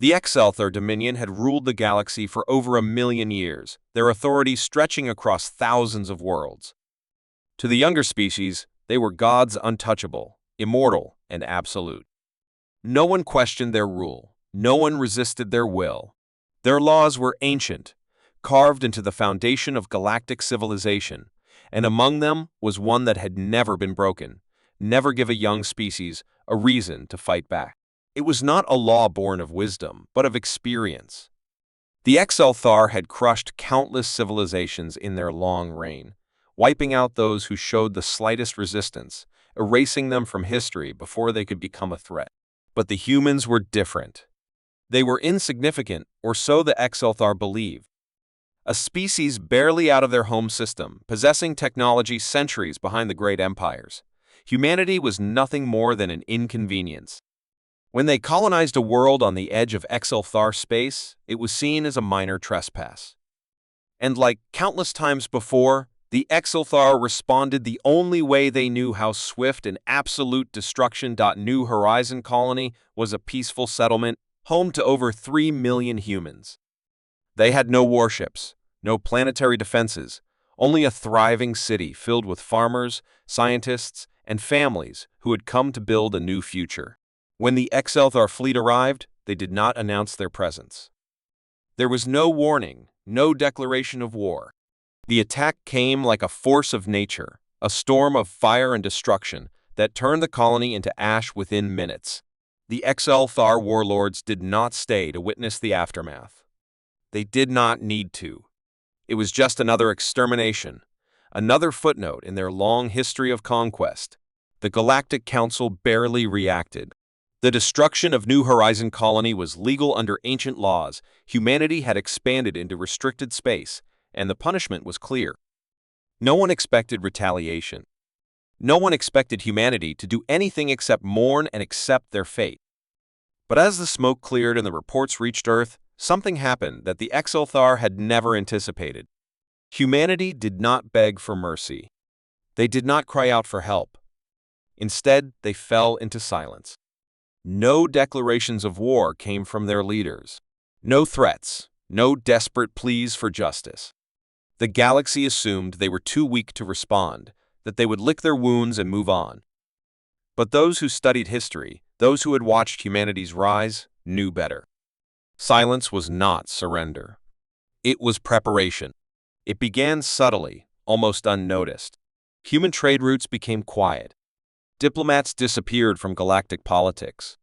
The Exelthar Dominion had ruled the galaxy for over 1,000,000 years, their authority stretching across thousands of worlds. To the younger species, they were gods untouchable, immortal, and absolute. No one questioned their rule. No one resisted their will. Their laws were ancient, carved into the foundation of galactic civilization, and among them was one that had never been broken: never give a young species a reason to fight back. It was not a law born of wisdom, but of experience. The Exelthar had crushed countless civilizations in their long reign, wiping out those who showed the slightest resistance, erasing them from history before they could become a threat. But the humans were different. They were insignificant, or so the Exelthar believed. A species barely out of their home system, possessing technology centuries behind the great empires. Humanity was nothing more than an inconvenience. When they colonized a world on the edge of Exelthar space, it was seen as a minor trespass. And like countless times before, the Exelthar responded the only way they knew how: swift and absolute destruction. New Horizon Colony was a peaceful settlement, home to over 3 million humans. They had no warships, no planetary defenses, only a thriving city filled with farmers, scientists, and families who had come to build a new future. When the Exelthar fleet arrived, they did not announce their presence. There was no warning, no declaration of war. The attack came like a force of nature, a storm of fire and destruction that turned the colony into ash within minutes. The Exelthar warlords did not stay to witness the aftermath. They did not need to. It was just another extermination, another footnote in their long history of conquest. The Galactic Council barely reacted. The destruction of New Horizon Colony was legal under ancient laws. Humanity had expanded into restricted space, and the punishment was clear. No one expected retaliation. No one expected humanity to do anything except mourn and accept their fate. But as the smoke cleared and the reports reached Earth, something happened that the Exelthar had never anticipated. Humanity did not beg for mercy. They did not cry out for help. Instead, they fell into silence. No declarations of war came from their leaders. No threats, no desperate pleas for justice. The galaxy assumed they were too weak to respond, that they would lick their wounds and move on. But those who studied history, those who had watched humanity's rise, knew better. Silence was not surrender. It was preparation. It began subtly, almost unnoticed. Human trade routes became quiet. Diplomats disappeared from galactic politics.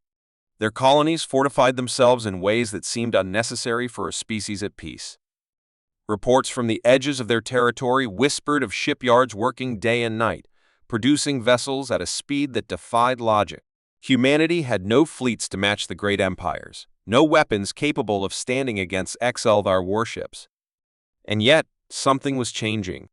Their colonies fortified themselves in ways that seemed unnecessary for a species at peace. Reports from the edges of their territory whispered of shipyards working day and night, producing vessels at a speed that defied logic. Humanity had no fleets to match the great empires, no weapons capable of standing against Exelthar warships. And yet, something was changing.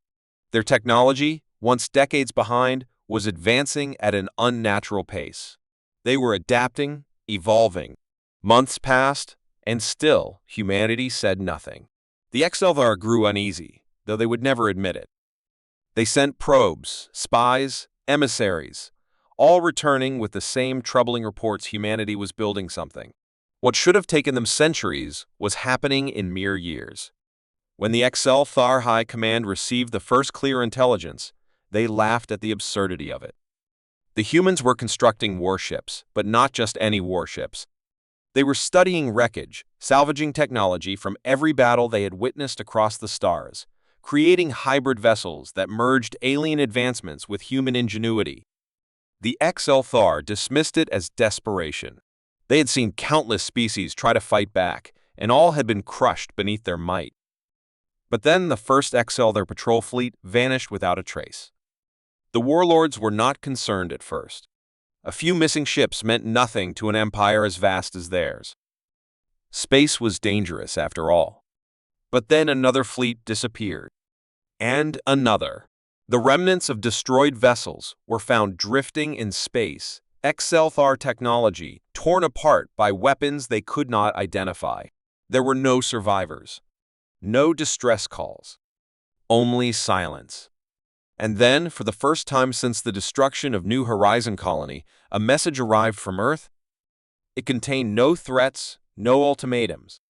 Their technology, once decades behind, was advancing at an unnatural pace. They were adapting, evolving. Months passed, and still humanity said nothing. The Exelthar grew uneasy, though they would never admit it. They sent probes, spies, emissaries, all returning with the same troubling reports: humanity was building something. What should have taken them centuries was happening in mere years. When the Exelthar High Command received the first clear intelligence, they laughed at the absurdity of it. The humans were constructing warships, but not just any warships. They were studying wreckage, salvaging technology from every battle they had witnessed across the stars, creating hybrid vessels that merged alien advancements with human ingenuity. The Exelthar dismissed it as desperation. They had seen countless species try to fight back, and all had been crushed beneath their might. But then the first Exelthar patrol fleet vanished without a trace. The warlords were not concerned at first. A few missing ships meant nothing to an empire as vast as theirs. Space was dangerous after all. But then another fleet disappeared. And another. The remnants of destroyed vessels were found drifting in space, Exelthar technology torn apart by weapons they could not identify. There were no survivors. No distress calls. Only silence. And then, for the first time since the destruction of New Horizon Colony, a message arrived from Earth. It contained no threats, no ultimatums.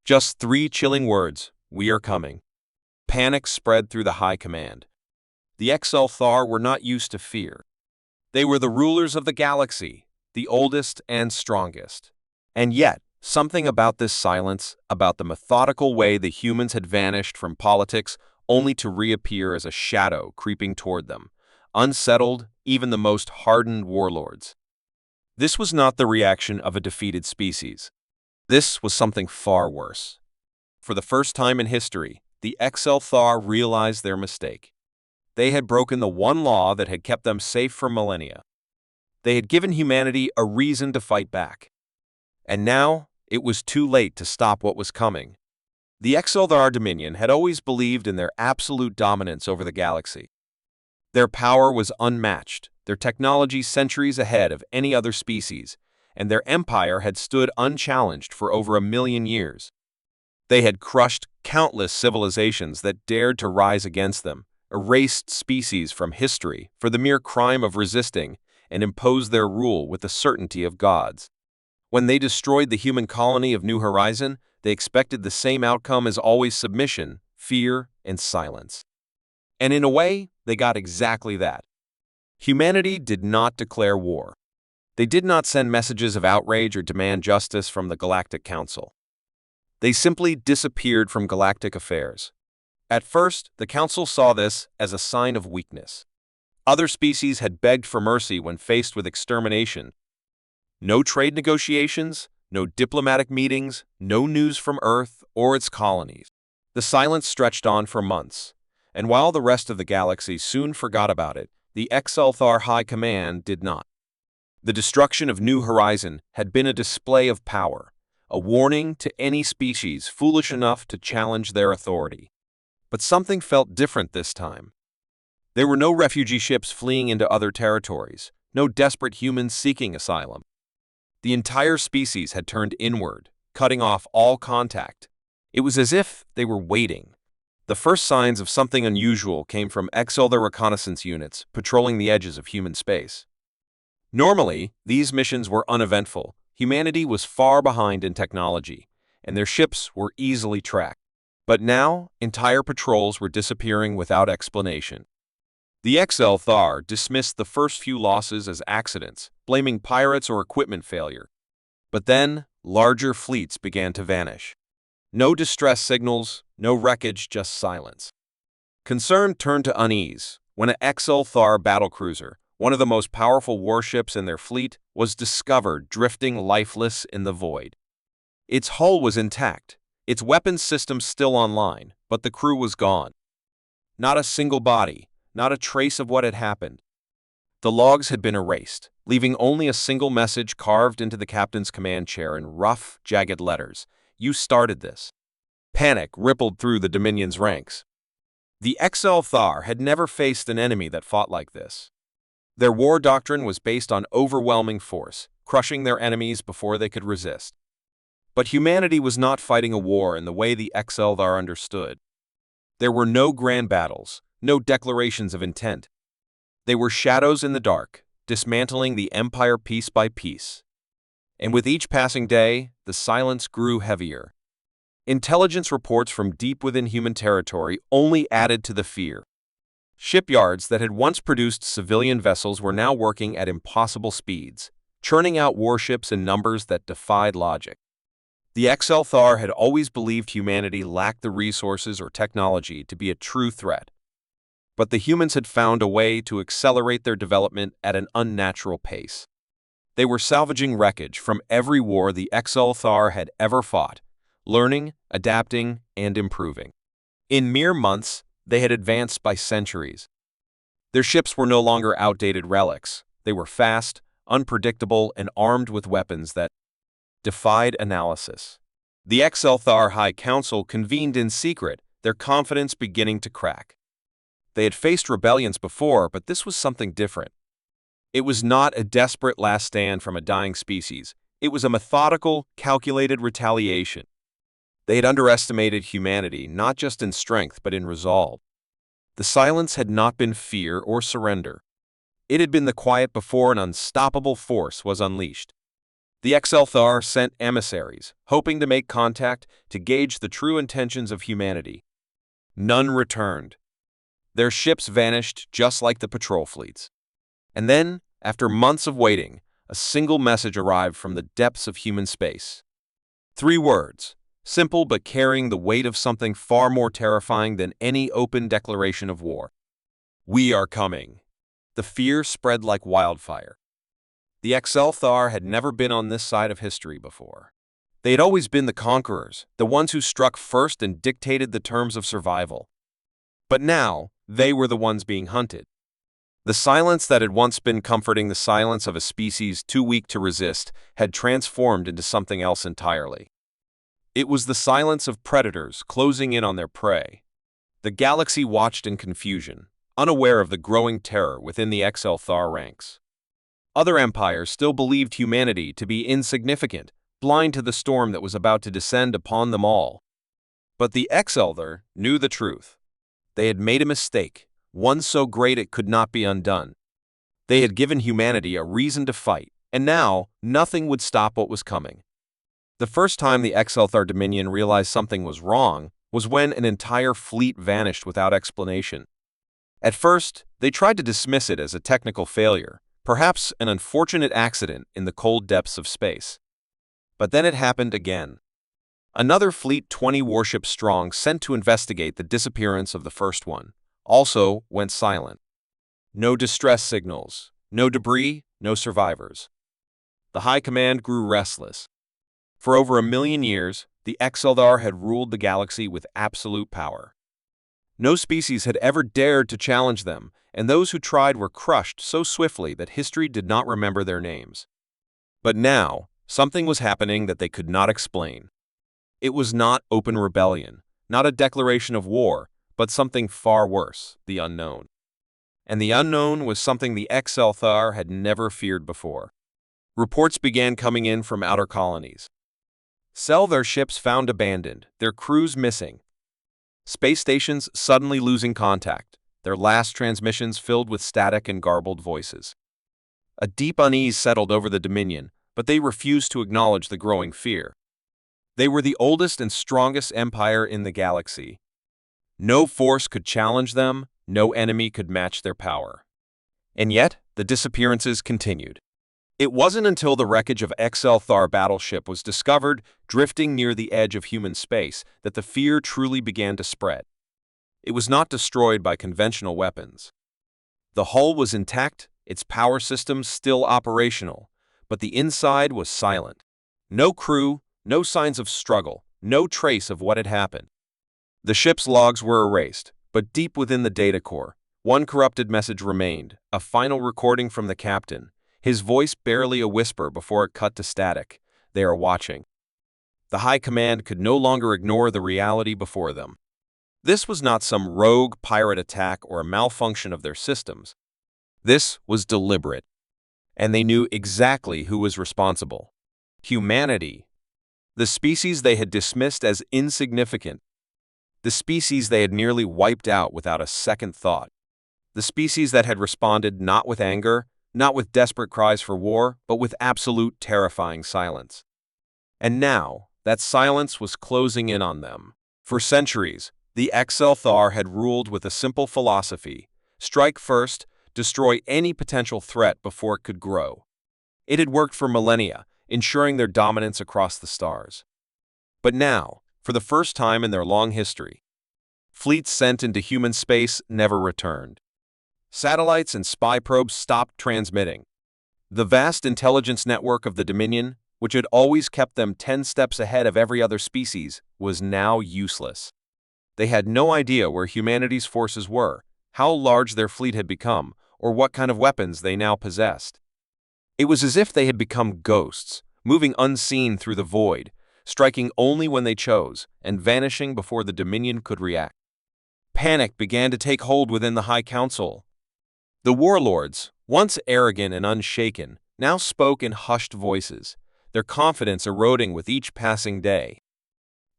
Just 3 chilling words, "We are coming." Panic spread through the high command. The XL were not used to fear. They were the rulers of the galaxy, the oldest and strongest. And yet, something about this silence, about the methodical way the humans had vanished from politics only to reappear as a shadow creeping toward them, unsettled even the most hardened warlords. This was not the reaction of a defeated species. This was something far worse. For the first time in history, the XL realized their mistake. They had broken the one law that had kept them safe for millennia. They had given humanity a reason to fight back. And now, it was too late to stop what was coming. The XLR Dominion had always believed in their absolute dominance over the galaxy. Their power was unmatched, their technology centuries ahead of any other species, and their empire had stood unchallenged for over 1,000,000 years. They had crushed countless civilizations that dared to rise against them, erased species from history for the mere crime of resisting, and imposed their rule with the certainty of gods. When they destroyed the human colony of New Horizon, they expected the same outcome as always: submission, fear, and silence. And in a way, they got exactly that. Humanity did not declare war. They did not send messages of outrage or demand justice from the Galactic Council. They simply disappeared from galactic affairs. At first, the Council saw this as a sign of weakness. Other species had begged for mercy when faced with extermination. No trade negotiations, no diplomatic meetings, no news from Earth or its colonies. The silence stretched on for months, and while the rest of the galaxy soon forgot about it, the XLR High Command did not. The destruction of New Horizon had been a display of power, a warning to any species foolish enough to challenge their authority. But something felt different this time. There were no refugee ships fleeing into other territories, no desperate humans seeking asylum. The entire species had turned inward, cutting off all contact. It was as if they were waiting. The first signs of something unusual came from XL reconnaissance units patrolling the edges of human space. Normally, these missions were uneventful. Humanity was far behind in technology, and their ships were easily tracked. But now, entire patrols were disappearing without explanation. The XL dismissed the first few losses as accidents, blaming pirates or equipment failure. But then, larger fleets began to vanish. No distress signals, no wreckage, just silence. Concern turned to unease when an XL battlecruiser, one of the most powerful warships in their fleet, was discovered drifting lifeless in the void. Its hull was intact, its weapons systems still online, but the crew was gone. Not a single body, not a trace of what had happened. The logs had been erased, leaving only a single message carved into the captain's command chair in rough, jagged letters: "You started this." Panic rippled through the Dominion's ranks. The XL had never faced an enemy that fought like this. Their war doctrine was based on overwhelming force, crushing their enemies before they could resist. But humanity was not fighting a war in the way the XL understood. There were no grand battles, no declarations of intent. They were shadows in the dark, dismantling the empire piece by piece. And with each passing day, the silence grew heavier. Intelligence reports from deep within human territory only added to the fear. Shipyards that had once produced civilian vessels were now working at impossible speeds, churning out warships in numbers that defied logic. The XL had always believed humanity lacked the resources or technology to be a true threat. But the humans had found a way to accelerate their development at an unnatural pace. They were salvaging wreckage from every war the XL had ever fought, learning, adapting, and improving. In mere months, they had advanced by centuries. Their ships were no longer outdated relics. They were fast, unpredictable, and armed with weapons that defied analysis. The XL High Council convened in secret, their confidence beginning to crack. They had faced rebellions before, but this was something different. It was not a desperate last stand from a dying species. It was a methodical, calculated retaliation. They had underestimated humanity, not just in strength, but in resolve. The silence had not been fear or surrender. It had been the quiet before an unstoppable force was unleashed. The XLTHAR sent emissaries, hoping to make contact to gauge the true intentions of humanity. None returned. Their ships vanished just like the patrol fleets. And then, after months of waiting, a single message arrived from the depths of human space. 3 words, simple but carrying the weight of something far more terrifying than any open declaration of war. We are coming. The fear spread like wildfire. The XLTHAR had never been on this side of history before. They had always been the conquerors, the ones who struck first and dictated the terms of survival. But now, they were the ones being hunted. The silence that had once been comforting, the silence of a species too weak to resist, had transformed into something else entirely. It was the silence of predators closing in on their prey. The galaxy watched in confusion, unaware of the growing terror within the XLTHAR ranks. Other empires still believed humanity to be insignificant, blind to the storm that was about to descend upon them all. But the XLTHAR knew the truth. They had made a mistake, one so great it could not be undone. They had given humanity a reason to fight, and now nothing would stop what was coming. The first time the XLTHAR Dominion realized something was wrong was when an entire fleet vanished without explanation. At first, they tried to dismiss it as a technical failure, perhaps an unfortunate accident in the cold depths of space. But then it happened again. Another fleet 20 warships strong sent to investigate the disappearance of the first one also went silent. No distress signals, no debris, no survivors. The High Command grew restless. For over 1,000,000 years, the XLTHAR had ruled the galaxy with absolute power. No species had ever dared to challenge them, and those who tried were crushed so swiftly that history did not remember their names. But now, something was happening that they could not explain. It was not open rebellion, not a declaration of war, but something far worse, the unknown. And the unknown was something the XLTHAR had never feared before. Reports began coming in from outer colonies. Their ships found abandoned, their crews missing. Space stations suddenly losing contact, their last transmissions filled with static and garbled voices. A deep unease settled over the Dominion, but they refused to acknowledge the growing fear. They were the oldest and strongest empire in the galaxy. No force could challenge them, no enemy could match their power. And yet, the disappearances continued. It wasn't until the wreckage of XLTHAR battleship was discovered drifting near the edge of human space that the fear truly began to spread. It was not destroyed by conventional weapons. The hull was intact, its power systems still operational, but the inside was silent. No crew, no signs of struggle, no trace of what had happened. The ship's logs were erased, but deep within the data core, one corrupted message remained, a final recording from the captain, his voice barely a whisper before it cut to static. They are watching. The High Command could no longer ignore the reality before them. This was not some rogue pirate attack or a malfunction of their systems. This was deliberate, and they knew exactly who was responsible. Humanity. The species they had dismissed as insignificant. The species they had nearly wiped out without a second thought. The species that had responded not with anger, not with desperate cries for war, but with absolute terrifying silence. And now, that silence was closing in on them. For centuries, the XLTHAR had ruled with a simple philosophy: strike first, destroy any potential threat before it could grow. It had worked for millennia, ensuring their dominance across the stars. But now, for the first time in their long history, fleets sent into human space never returned. Satellites and spy probes stopped transmitting. The vast intelligence network of the Dominion, which had always kept them 10 steps ahead of every other species, was now useless. They had no idea where humanity's forces were, how large their fleet had become, or what kind of weapons they now possessed. It was as if they had become ghosts, moving unseen through the void, striking only when they chose, and vanishing before the Dominion could react. Panic began to take hold within the High Council. The warlords, once arrogant and unshaken, now spoke in hushed voices, their confidence eroding with each passing day.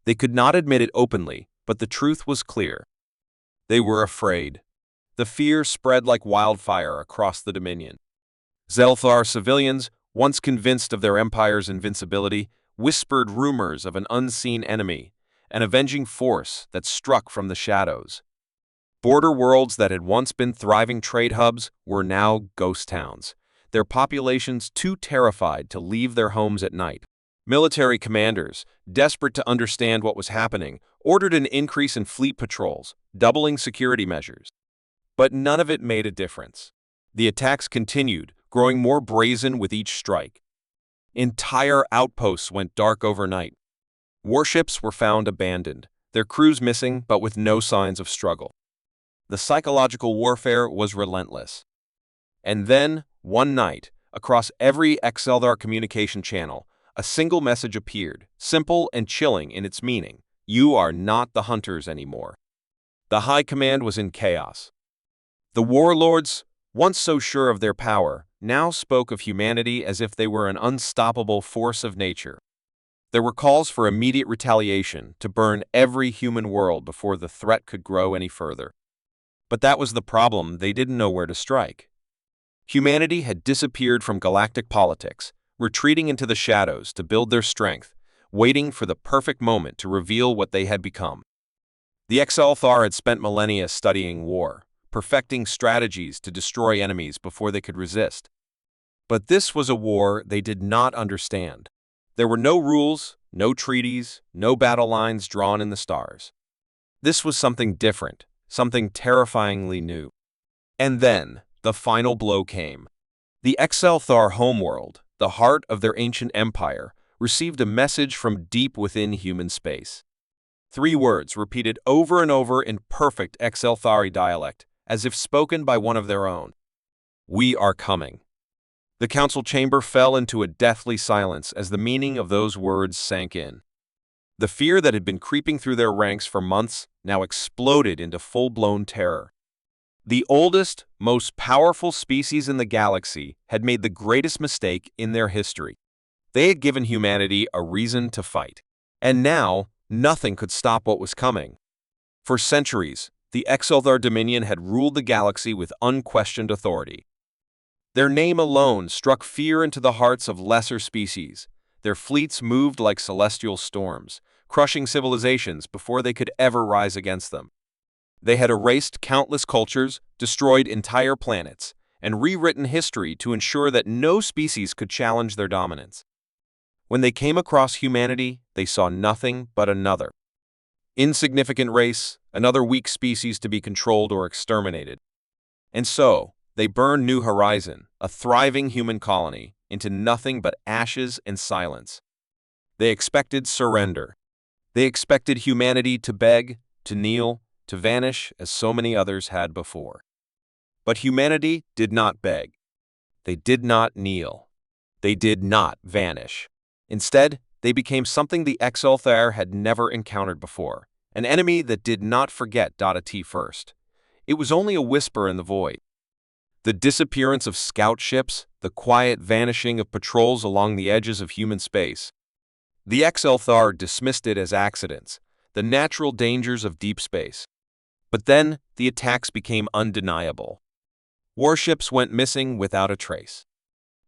They could not admit it openly, but the truth was clear. They were afraid. The fear spread like wildfire across the Dominion. XLTHAR civilians once convinced of their empire's invincibility, whispered rumors of an unseen enemy, an avenging force that struck from the shadows. Border worlds that had once been thriving trade hubs were now ghost towns, their populations too terrified to leave their homes at night. Military commanders, desperate to understand what was happening, ordered an increase in fleet patrols, doubling security measures. But none of it made a difference. The attacks continued, growing more brazen with each strike. Entire outposts went dark overnight. Warships were found abandoned, their crews missing but with no signs of struggle. The psychological warfare was relentless. And then, one night, across every Exeldar communication channel, a single message appeared, simple and chilling in its meaning. You are not the hunters anymore. The High Command was in chaos. The warlords, once so sure of their power, now spoke of humanity as if they were an unstoppable force of nature. There were calls for immediate retaliation to burn every human world before the threat could grow any further. But that was the problem, they didn't know where to strike. Humanity had disappeared from galactic politics, retreating into the shadows to build their strength, waiting for the perfect moment to reveal what they had become. The Exeldar had spent millennia studying war, perfecting strategies to destroy enemies before they could resist. But this was a war they did not understand. There were no rules, no treaties, no battle lines drawn in the stars. This was something different, something terrifyingly new. And then, the final blow came. The Exeldar homeworld, the heart of their ancient empire, received a message from deep within human space. 3 words repeated over and over in perfect Exeldari dialect, as if spoken by one of their own. We are coming. The council chamber fell into a deathly silence as the meaning of those words sank in. The fear that had been creeping through their ranks for months now exploded into full-blown terror. The oldest, most powerful species in the galaxy had made the greatest mistake in their history. They had given humanity a reason to fight. And now, nothing could stop what was coming. For centuries, the Exeldar Dominion had ruled the galaxy with unquestioned authority. Their name alone struck fear into the hearts of lesser species. Their fleets moved like celestial storms, crushing civilizations before they could ever rise against them. They had erased countless cultures, destroyed entire planets, and rewritten history to ensure that no species could challenge their dominance. When they came across humanity, they saw nothing but another insignificant race, another weak species to be controlled or exterminated. And so, they burned New Horizon, a thriving human colony, into nothing but ashes and silence. They expected surrender. They expected humanity to beg, to kneel, to vanish as so many others had before. But humanity did not beg. They did not kneel. They did not vanish. Instead, they became something the Exeldar had never encountered before, an enemy that did not forget T first. It was only a whisper in the void. The disappearance of scout ships, the quiet vanishing of patrols along the edges of human space. The Exeldar dismissed it as accidents, the natural dangers of deep space. But then, the attacks became undeniable. Warships went missing without a trace.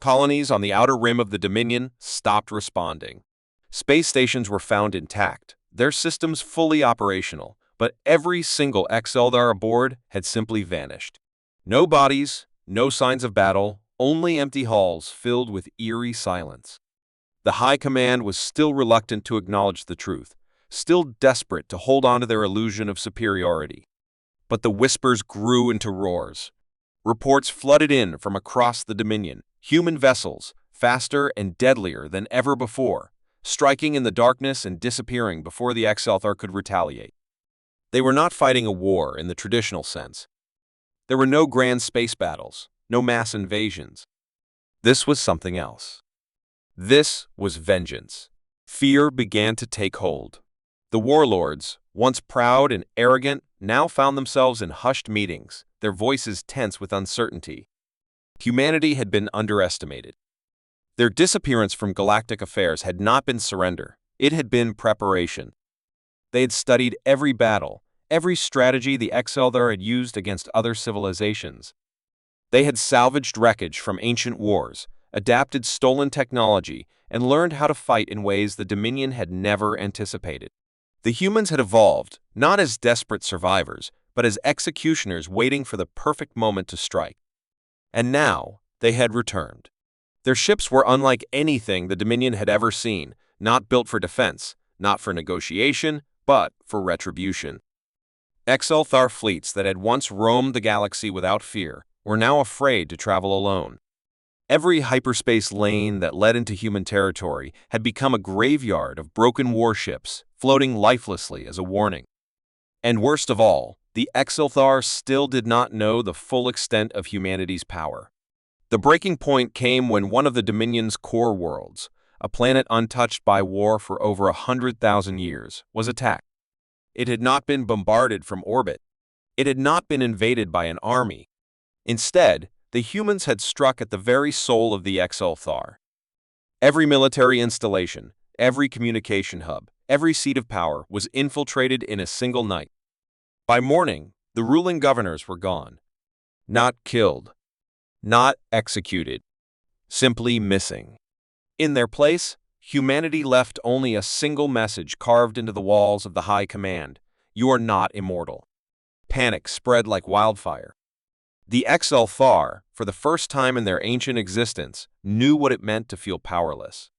Colonies on the outer rim of the Dominion stopped responding. Space stations were found intact, their systems fully operational, but every single Exeldar aboard had simply vanished. No bodies, no signs of battle, only empty halls filled with eerie silence. The High Command was still reluctant to acknowledge the truth, still desperate to hold on to their illusion of superiority. But the whispers grew into roars. Reports flooded in from across the Dominion, human vessels, faster and deadlier than ever before, striking in the darkness and disappearing before the Exeldar could retaliate. They were not fighting a war in the traditional sense. There were no grand space battles, no mass invasions. This was something else. This was vengeance. Fear began to take hold. The warlords, once proud and arrogant, now found themselves in hushed meetings, their voices tense with uncertainty. Humanity had been underestimated. Their disappearance from galactic affairs had not been surrender, it had been preparation. They had studied every battle, every strategy the Exeldar had used against other civilizations. They had salvaged wreckage from ancient wars, adapted stolen technology, and learned how to fight in ways the Dominion had never anticipated. The humans had evolved, not as desperate survivors, but as executioners waiting for the perfect moment to strike. And now, they had returned. Their ships were unlike anything the Dominion had ever seen, not built for defense, not for negotiation, but for retribution. Exelthar fleets that had once roamed the galaxy without fear were now afraid to travel alone. Every hyperspace lane that led into human territory had become a graveyard of broken warships, floating lifelessly as a warning. And worst of all, the Exelthar still did not know the full extent of humanity's power. The breaking point came when one of the Dominion's core worlds, a planet untouched by war for over 100,000 years, was attacked. It had not been bombarded from orbit. It had not been invaded by an army. Instead, the humans had struck at the very soul of the Exelthar. Every military installation, every communication hub, every seat of power was infiltrated in a single night. By morning, the ruling governors were gone. Not killed. Not executed. Simply missing. In their place, humanity left only a single message carved into the walls of the High Command: "You are not immortal." Panic spread like wildfire. The Exelthar, for the first time in their ancient existence, knew what it meant to feel powerless.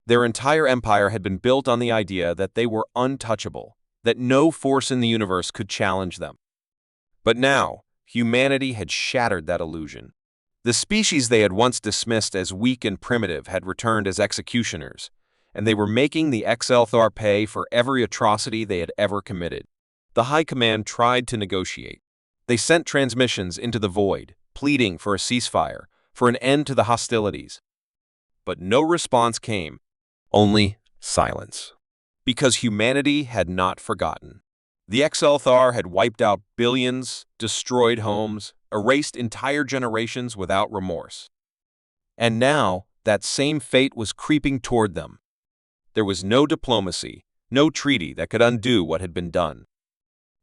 Their entire empire had been built on the idea that they were untouchable, that no force in the universe could challenge them. But now, humanity had shattered that illusion. The species they had once dismissed as weak and primitive had returned as executioners, and they were making the Exelthar pay for every atrocity they had ever committed. The High Command tried to negotiate. They sent transmissions into the void, pleading for a ceasefire, for an end to the hostilities. But no response came, only silence. Because humanity had not forgotten. The Exelthar had wiped out billions, destroyed homes, erased entire generations without remorse. And now, that same fate was creeping toward them. There was no diplomacy, no treaty that could undo what had been done.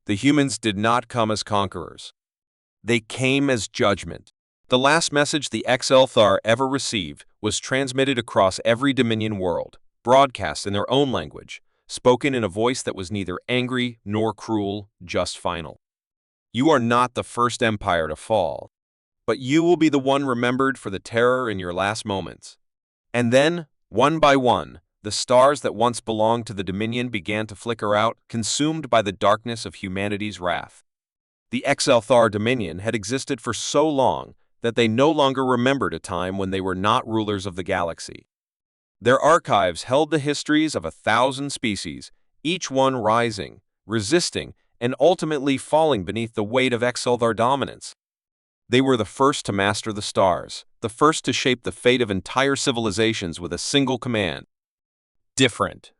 The humans did not come as conquerors. They came as judgment. The last message the Exelthar ever received was transmitted across every Dominion world, broadcast in their own language, spoken in a voice that was neither angry nor cruel, just final. You are not the first empire to fall, but you will be the one remembered for the terror in your last moments. And then, one by one, the stars that once belonged to the Dominion began to flicker out, consumed by the darkness of humanity's wrath. The Exelthar Dominion had existed for so long that they no longer remembered a time when they were not rulers of the galaxy. Their archives held the histories of 1,000 species, each one rising, resisting, and ultimately falling beneath the weight of Exelthar dominance. They were the first to master the stars, the first to shape the fate of entire civilizations with a single command. Different.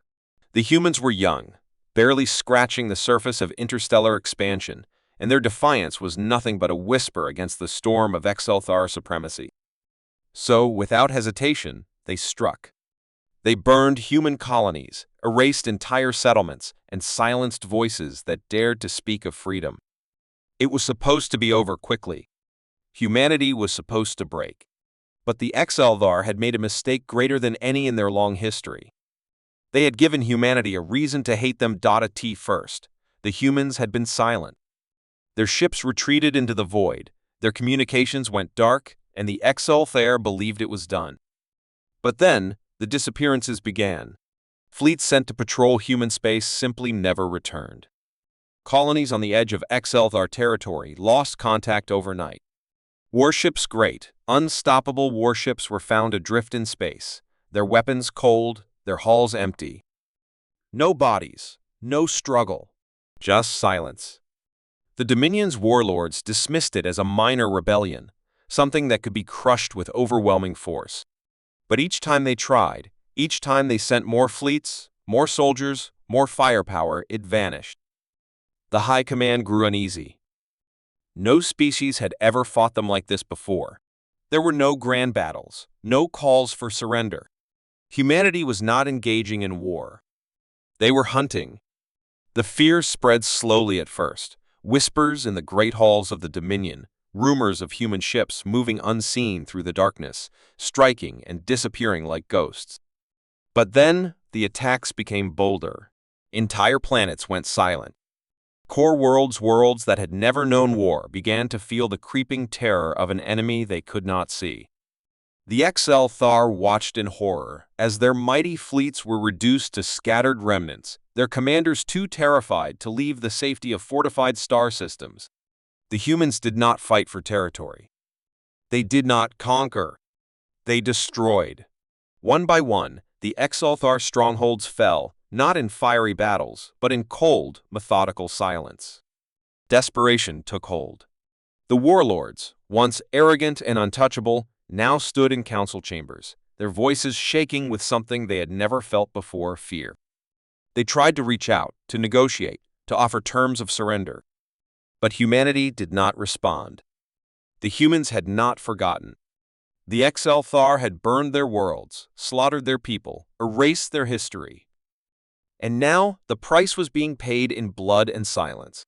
The humans were young, barely scratching the surface of interstellar expansion, and their defiance was nothing but a whisper against the storm of Exelthar supremacy. So, without hesitation, they struck. They burned human colonies, erased entire settlements, and silenced voices that dared to speak of freedom. It was supposed to be over quickly. Humanity was supposed to break. But the Exelthar had made a mistake greater than any in their long history. They had given humanity a reason to hate them. First, the humans had been silent. Their ships retreated into the void, their communications went dark, and the Exelthar believed it was done. But then, the disappearances began. Fleets sent to patrol human space simply never returned. Colonies on the edge of Exelthar territory lost contact overnight. Warships great, unstoppable warships were found adrift in space, their weapons cold, their hulls empty. No bodies, no struggle, just silence. The Dominion's warlords dismissed it as a minor rebellion, something that could be crushed with overwhelming force. But each time they tried, each time they sent more fleets, more soldiers, more firepower, it vanished. The High Command grew uneasy. No species had ever fought them like this before. There were no grand battles, no calls for surrender. Humanity was not engaging in war. They were hunting. The fear spread slowly at first, whispers in the great halls of the Dominion, rumors of human ships moving unseen through the darkness, striking and disappearing like ghosts. But then, the attacks became bolder. Entire planets went silent. Core worlds that had never known war began to feel the creeping terror of an enemy they could not see. The HFY watched in horror as their mighty fleets were reduced to scattered remnants, their commanders too terrified to leave the safety of fortified star systems. The humans did not fight for territory. They did not conquer. They destroyed. One by one, the HFY strongholds fell, not in fiery battles, but in cold, methodical silence. Desperation took hold. The warlords, once arrogant and untouchable, now stood in council chambers, their voices shaking with something they had never felt before: fear. They tried to reach out, to negotiate, to offer terms of surrender. But humanity did not respond. The humans had not forgotten. The HFY had burned their worlds, slaughtered their people, erased their history. And now the price was being paid in blood and silence.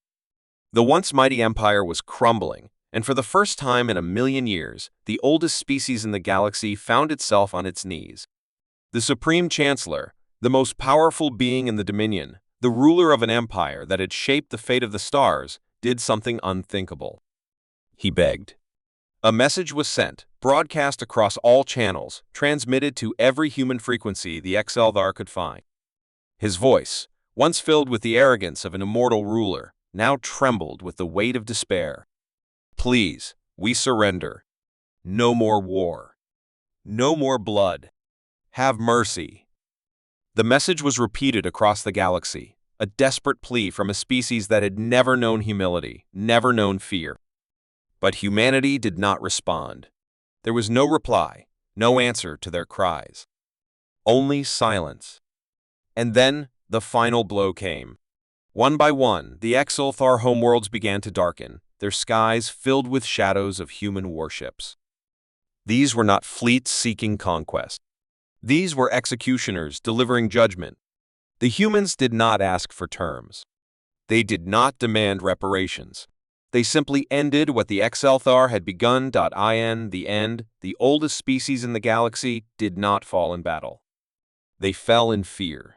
The once mighty empire was crumbling, and for the first time in a million years, the oldest species in the galaxy found itself on its knees. The Supreme Chancellor, the most powerful being in the Dominion, the ruler of an empire that had shaped the fate of the stars, did something unthinkable. He begged. A message was sent, broadcast across all channels, transmitted to every human frequency the HFY could find. His voice, once filled with the arrogance of an immortal ruler, now trembled with the weight of despair. Please, we surrender. No more war. No more blood. Have mercy. The message was repeated across the galaxy, a desperate plea from a species that had never known humility, never known fear. But humanity did not respond. There was no reply, no answer to their cries. Only silence. And then, the final blow came. One by one, the HFY homeworlds began to darken, their skies filled with shadows of human warships. These were not fleets seeking conquest. These were executioners delivering judgment. The humans did not ask for terms. They did not demand reparations. They simply ended what the HFY had begun. The end, the oldest species in the galaxy, did not fall in battle. They fell in fear.